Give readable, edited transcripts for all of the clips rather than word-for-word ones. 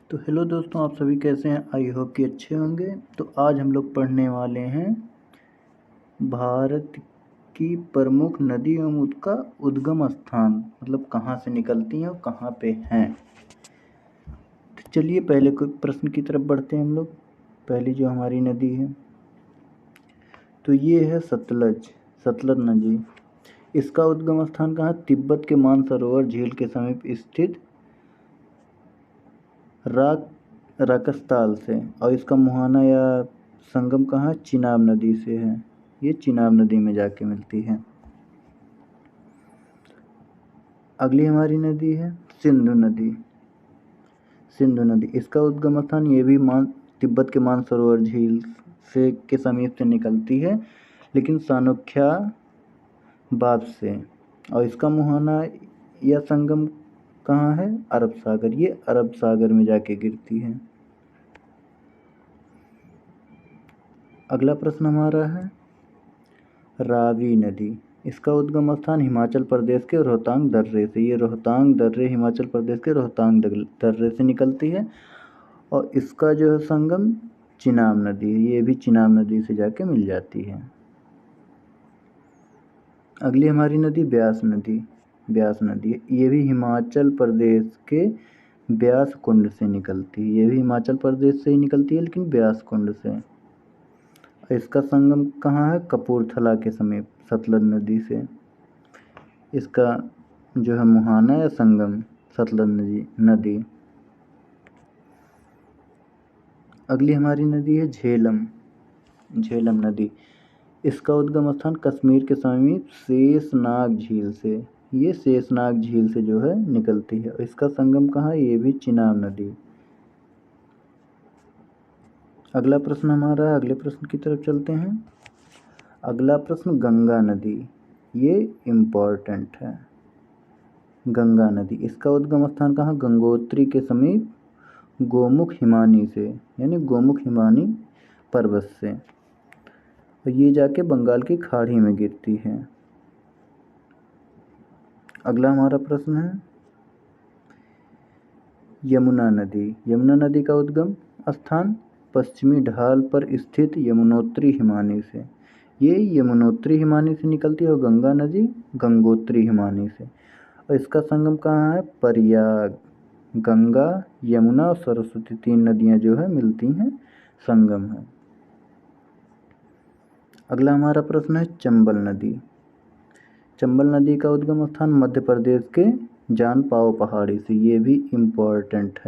तो हेलो दोस्तों, आप सभी कैसे हैं। आई होप कि अच्छे होंगे। तो आज हम लोग पढ़ने वाले हैं भारत की प्रमुख नदी एवं उसका उद्गम स्थान, मतलब कहाँ से निकलती हैं और कहाँ पे हैं। तो चलिए पहले कोई प्रश्न की तरफ बढ़ते हैं हम लोग। पहली जो हमारी नदी है तो ये है सतलज नदी। इसका उद्गम स्थान कहाँ? तिब्बत के मानसरोवर झील के समीप स्थित राकसताल से। और इसका मुहाना या संगम कहाँ? चिनाब नदी से है। ये चिनाब नदी में जाके मिलती है। अगली हमारी नदी है सिंधु नदी। इसका उद्गम स्थान ये भी तिब्बत के मानसरोवर झील से के समीप से निकलती है, लेकिन सानोख्या बाब से। और इसका मुहाना या संगम कहाँ है? अरब सागर। ये अरब सागर में जाके गिरती है। अगला प्रश्न हमारा है रावी नदी। इसका उद्गम स्थान हिमाचल प्रदेश के रोहतांग दर्रे से। ये रोहतांग दर्रे हिमाचल प्रदेश के रोहतांग दर्रे से निकलती है। और इसका जो है संगम चिनाब नदी है। ये भी चिनाब नदी से जाके मिल जाती है। अगली हमारी नदी ब्यास नदी है। ये भी हिमाचल प्रदेश के ब्यास कुंड से निकलती है। ये भी हिमाचल प्रदेश से ही निकलती है, लेकिन ब्यास कुंड से। इसका संगम कहाँ है? कपूरथला के समीप सतलज नदी से। इसका जो है मुहाना या संगम सतलज नदी। अगली हमारी नदी है झेलम नदी। इसका उद्गम स्थान कश्मीर के समीप शेषनाग झील से। ये शेषनाग झील से जो है निकलती है। इसका संगम कहाँ है? ये भी चिनाब नदी। अगला प्रश्न हमारा, अगले प्रश्न की तरफ चलते हैं। अगला प्रश्न गंगा नदी। ये इम्पोर्टेंट है। गंगा नदी, इसका उद्गम स्थान कहाँ? गंगोत्री के समीप गोमुख हिमानी से, यानी गोमुख हिमानी पर्वत से। और ये जाके बंगाल की खाड़ी में गिरती है। अगला हमारा प्रश्न है यमुना नदी का उद्गम स्थान पश्चिमी ढाल पर स्थित यमुनोत्री हिमानी से। ये यमुनोत्री हिमानी से निकलती है। और गंगा नदी गंगोत्री हिमानी से। और इसका संगम कहाँ है? प्रयाग। गंगा, यमुना और सरस्वती तीन नदियाँ जो है मिलती हैं, संगम है। अगला हमारा प्रश्न है चंबल नदी का उद्गम स्थान मध्य प्रदेश के जानपाओ पहाड़ी से। ये भी इम्पोर्टेंट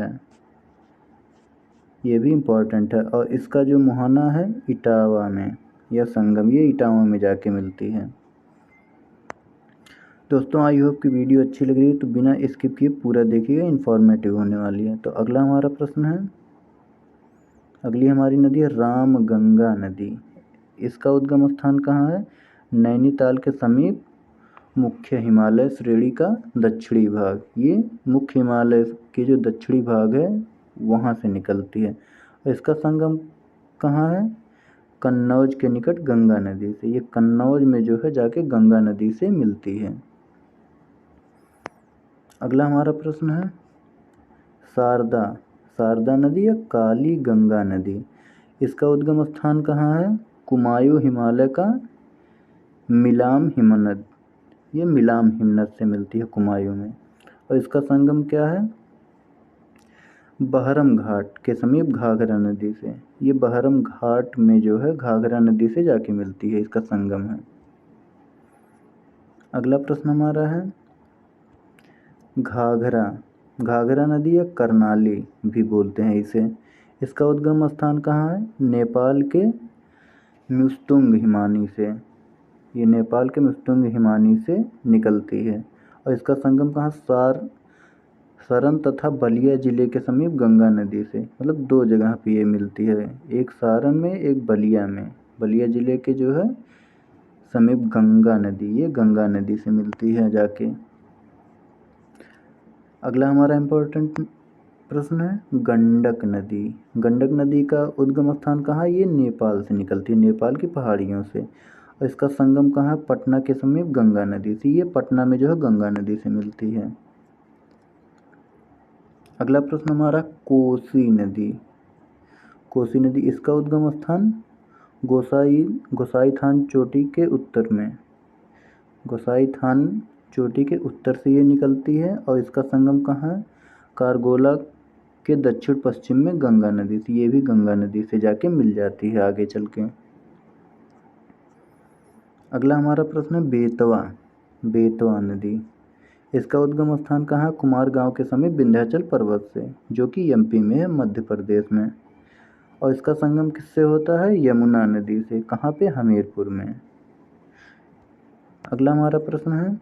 है। और इसका जो मुहाना है इटावा में, या संगम ये इटावा में जाके मिलती है। दोस्तों, आई होप कि वीडियो अच्छी लग रही है, तो बिना स्किप किए पूरा देखिएगा, इन्फॉर्मेटिव होने वाली है। तो अगला हमारा प्रश्न है, अगली हमारी नदी है रामगंगा नदी। इसका उद्गम स्थान कहाँ है? नैनीताल के समीप मुख्य हिमालय श्रेणी का दक्षिणी भाग। ये मुख्य हिमालय के जो दक्षिणी भाग है वहाँ से निकलती है। और इसका संगम कहाँ है? कन्नौज के निकट गंगा नदी से। ये कन्नौज में जो है जाके गंगा नदी से मिलती है। अगला हमारा प्रश्न है शारदा नदी या काली गंगा नदी। इसका उद्गम स्थान कहाँ है? कुमायूं हिमालय का मिलाम हिमनद। ये मिलाम हिमनद से मिलती है कुमायूं में। और इसका संगम क्या है? बहरम घाट के समीप घाघरा नदी से। ये बहरम घाट में जो है घाघरा नदी से जाके मिलती है, इसका संगम है। अगला प्रश्न हमारा है घाघरा नदी या करनाली भी बोलते हैं इसे। इसका उद्गम स्थान कहाँ है? नेपाल के म्युस्तुंग हिमानी से। ये नेपाल के म्युस्तुंग हिमानी से निकलती है। और इसका संगम कहाँ? सरन तथा बलिया जिले के समीप गंगा नदी से। मतलब दो जगह पे ये मिलती है, एक सारण में, एक बलिया में। बलिया जिले के जो है समीप गंगा नदी, ये गंगा नदी से मिलती है जाके। अगला हमारा इम्पोर्टेंट प्रश्न है गंडक नदी का उद्गम स्थान कहाँ? ये नेपाल से निकलती है, नेपाल की पहाड़ियों से। और इसका संगम कहाँ? पटना के समीप गंगा नदी से। ये पटना में जो है गंगा नदी से मिलती है। अगला प्रश्न हमारा कोसी नदी। कोसी नदी, इसका उद्गम स्थान गोसाईथान चोटी के उत्तर में, गोसाईथान चोटी के उत्तर से ये निकलती है और इसका संगम कहाँ है? कारगोला के दक्षिण पश्चिम में गंगा नदी से, ये भी गंगा नदी से जाके मिल जाती है आगे चल के। अगला हमारा प्रश्न है बेतवा। बेतवा नदी, इसका उद्गम स्थान कहाँ है? कुमार गांव के समीप विंध्याचल पर्वत से, जो कि एमपी में है, मध्य प्रदेश में। और इसका संगम किससे होता है? यमुना नदी से। कहाँ पे? हमीरपुर में। अगला हमारा प्रश्न है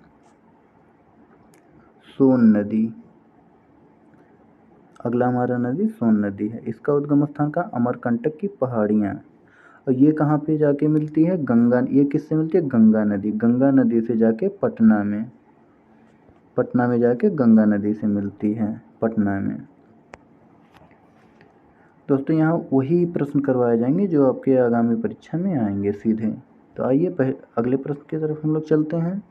सोन नदी। अगला हमारा नदी सोन नदी है। इसका उद्गम स्थान का अमरकंटक की पहाड़ियाँ, और ये कहाँ पे जाके मिलती है? गंगा। ये किससे मिलती है? गंगा नदी। गंगा नदी से जाके पटना में, पटना में जाके गंगा नदी से मिलती है, पटना में। दोस्तों यहाँ वही प्रश्न करवाए जाएंगे जो आपके आगामी परीक्षा में आएंगे सीधे। तो आइए अगले प्रश्न की तरफ हम लोग चलते हैं।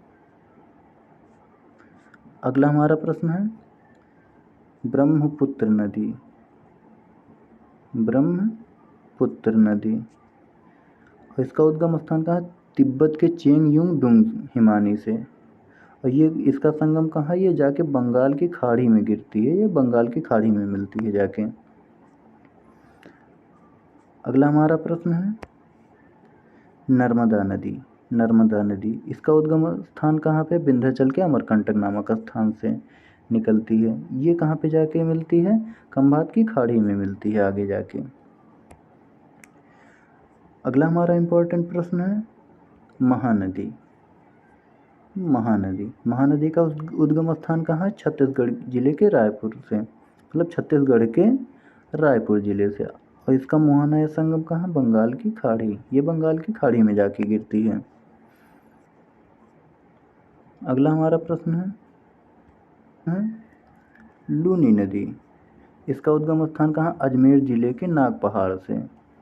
अगला हमारा प्रश्न है ब्रह्मपुत्र नदी। ब्रह्मपुत्र नदी, और इसका उद्गम स्थान कहाँ है? तिब्बत के चेंगयुंग डुंग हिमानी से, और ये इसका संगम कहाँ है? ये जाके बंगाल की खाड़ी में गिरती है, ये बंगाल की खाड़ी में मिलती है जाके। अगला हमारा प्रश्न है नर्मदा नदी। नर्मदा नदी, इसका उद्गम स्थान कहाँ पे? विंध्याचल के अमरकंटक नामक स्थान से निकलती है। ये कहाँ पे जाके मिलती है? खंभात की खाड़ी में मिलती है आगे जाके। अगला हमारा इंपॉर्टेंट प्रश्न है महानदी। महानदी, महानदी का उद्गम स्थान कहाँ है? छत्तीसगढ़ जिले के रायपुर से, मतलब छत्तीसगढ़ के रायपुर जिले से। और इसका मुहाना या संगम कहाँ? बंगाल की खाड़ी, ये बंगाल की खाड़ी में जाके गिरती है। अगला हमारा प्रश्न है लूनी नदी। इसका उद्गम स्थान कहाँ? अजमेर जिले के नाग पहाड़ से,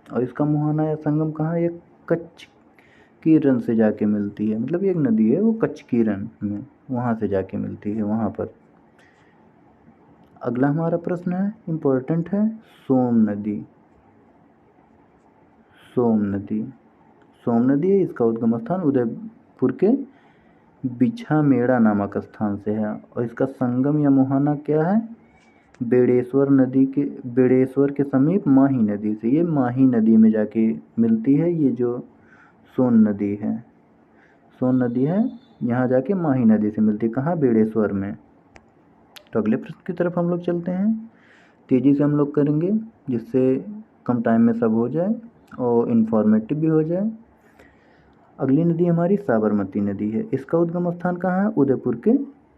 और इसका मुहाना या संगम कहाँ है? ये कच्छ की रन से जाके मिलती है, मतलब एक नदी है वो कच्छ की रन में, वहाँ से जाके मिलती है वहाँ पर। अगला हमारा प्रश्न है इम्पोर्टेंट है सोम नदी। सोम नदी, सोम नदी है, इसका उद्गम स्थान उदयपुर के बिछामेड़ा नामक स्थान से है, और इसका संगम या मुहाना क्या है? बेड़ेश्वर के समीप माही नदी से, ये माही नदी में जाके मिलती है। ये जो सोन नदी है, सोन नदी है, यहाँ जाके माही नदी से मिलती है। कहाँ? बेड़ेश्वर में। तो अगले प्रश्न की तरफ हम लोग चलते हैं, तेज़ी से हम लोग करेंगे जिससे कम टाइम में सब हो जाए और इन्फॉर्मेटिव भी हो जाए। अगली नदी हमारी साबरमती नदी है। इसका उद्गम स्थान कहाँ है? उदयपुर के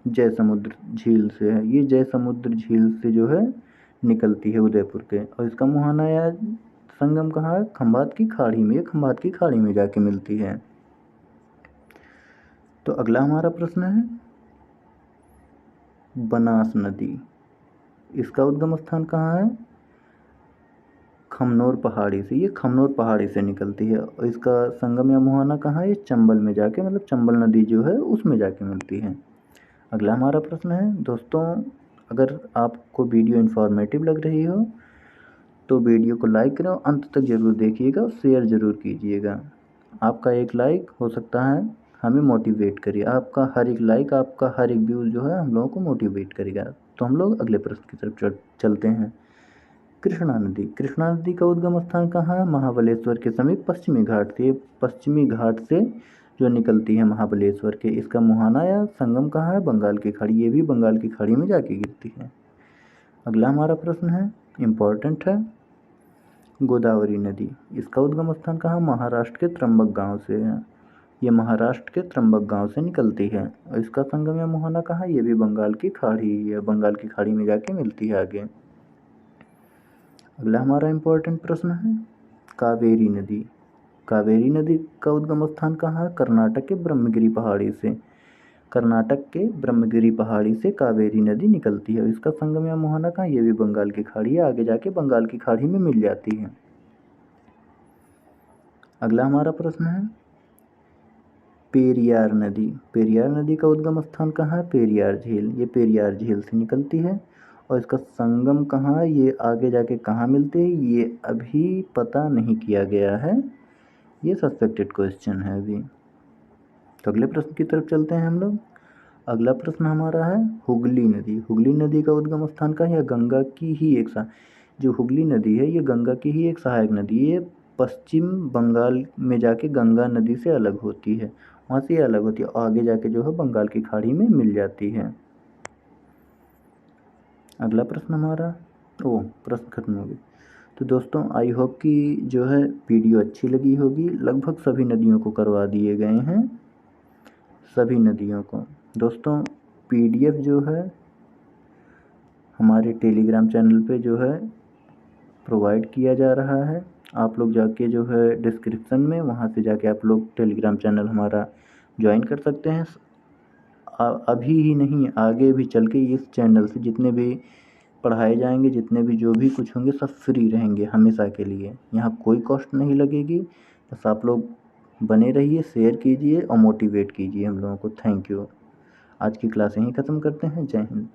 जय समुद्र झील से है, ये जय समुद्र झील से जो है निकलती है उदयपुर के। और इसका मुहाना या संगम कहाँ है? खंभात की खाड़ी में, खंभात की खाड़ी में जाके मिलती है। तो अगला हमारा प्रश्न है बनास नदी। इसका उद्गम स्थान कहाँ है? खमनोर पहाड़ी से, ये खमनोर पहाड़ी से निकलती है। और इसका संगम या मुहाना कहाँ है? ये चंबल में जाके, मतलब चंबल नदी जो है उसमें जाके मिलती है। अगला हमारा प्रश्न है दोस्तों, अगर आपको वीडियो इन्फॉर्मेटिव लग रही हो तो वीडियो को लाइक करें और अंत तक ज़रूर देखिएगा और शेयर ज़रूर कीजिएगा। आपका एक लाइक हो सकता है हमें मोटिवेट करिए, आपका हर एक लाइक, आपका हर एक व्यू जो है हम लोगों को मोटिवेट करेगा। तो हम लोग अगले प्रश्न की तरफ चलते हैं। कृष्णा नदी। कृष्णा नदी का उद्गम स्थान कहाँ है? महाबलेश्वर के समीप पश्चिमी घाट से, पश्चिमी घाट से जो निकलती है महाबलेश्वर के। इसका मुहाना या संगम कहाँ है? बंगाल की खाड़ी, ये भी बंगाल की खाड़ी में जाके गिरती है। अगला हमारा प्रश्न है इम्पोर्टेंट है गोदावरी नदी। इसका उद्गम स्थान कहाँ? महाराष्ट्र के त्र्यंबक गांव से है, ये महाराष्ट्र के त्र्यंबक गांव से निकलती है। और इसका संगम या मुहाना कहाँ? ये भी बंगाल की खाड़ी या बंगाल की खाड़ी में जाके मिलती है आगे। अगला हमारा इम्पोर्टेंट प्रश्न है कावेरी नदी। कावेरी नदी का उद्गम स्थान कहाँ है? कर्नाटक के ब्रह्मगिरी पहाड़ी से, कर्नाटक के ब्रह्मगिरी पहाड़ी से कावेरी नदी निकलती है। इसका संगम या मुहाना कहाँ? ये भी बंगाल की खाड़ी है, आगे जाके बंगाल की खाड़ी में मिल जाती है। अगला हमारा प्रश्न है पेरियार नदी। पेरियार नदी का उद्गम स्थान कहाँ है? पेरियार झील, ये पेरियार झील से निकलती है। और इसका संगम कहाँ है, ये आगे जाके कहाँ मिलते हैं, ये अभी पता नहीं किया गया है, ये सस्पेक्टेड क्वेश्चन है अभी। तो अगले प्रश्न की तरफ चलते हैं हम लोग। अगला प्रश्न हमारा है हुगली नदी। हुगली नदी का उद्गम स्थान कहाँ है, या गंगा की ही एक जो हुगली नदी है ये गंगा की ही एक सहायक नदी है। ये पश्चिम बंगाल में जाके गंगा नदी से अलग होती है, वहाँ से ये अलग होती है और आगे जाके जो है बंगाल की खाड़ी में मिल जाती है। अगला प्रश्न हमारा, प्रश्न खत्म हो गए। तो दोस्तों आई होप कि जो है वीडियो अच्छी लगी होगी। लगभग सभी नदियों को करवा दिए गए हैं, सभी नदियों को। दोस्तों पीडीएफ जो है हमारे टेलीग्राम चैनल पे जो है प्रोवाइड किया जा रहा है। आप लोग जाके जो है डिस्क्रिप्शन में वहाँ से जाके आप लोग टेलीग्राम चैनल हमारा ज्वाइन कर सकते हैं। अभी ही नहीं, आगे भी चल के इस चैनल से जितने भी पढ़ाए जाएंगे, जितने भी जो भी कुछ होंगे सब फ्री रहेंगे हमेशा के लिए। यहाँ कोई कॉस्ट नहीं लगेगी, बस आप लोग बने रहिए, शेयर कीजिए और मोटिवेट कीजिए हम लोगों को। Thank you. आज की क्लास यहीं ख़त्म करते हैं। जय हिंद।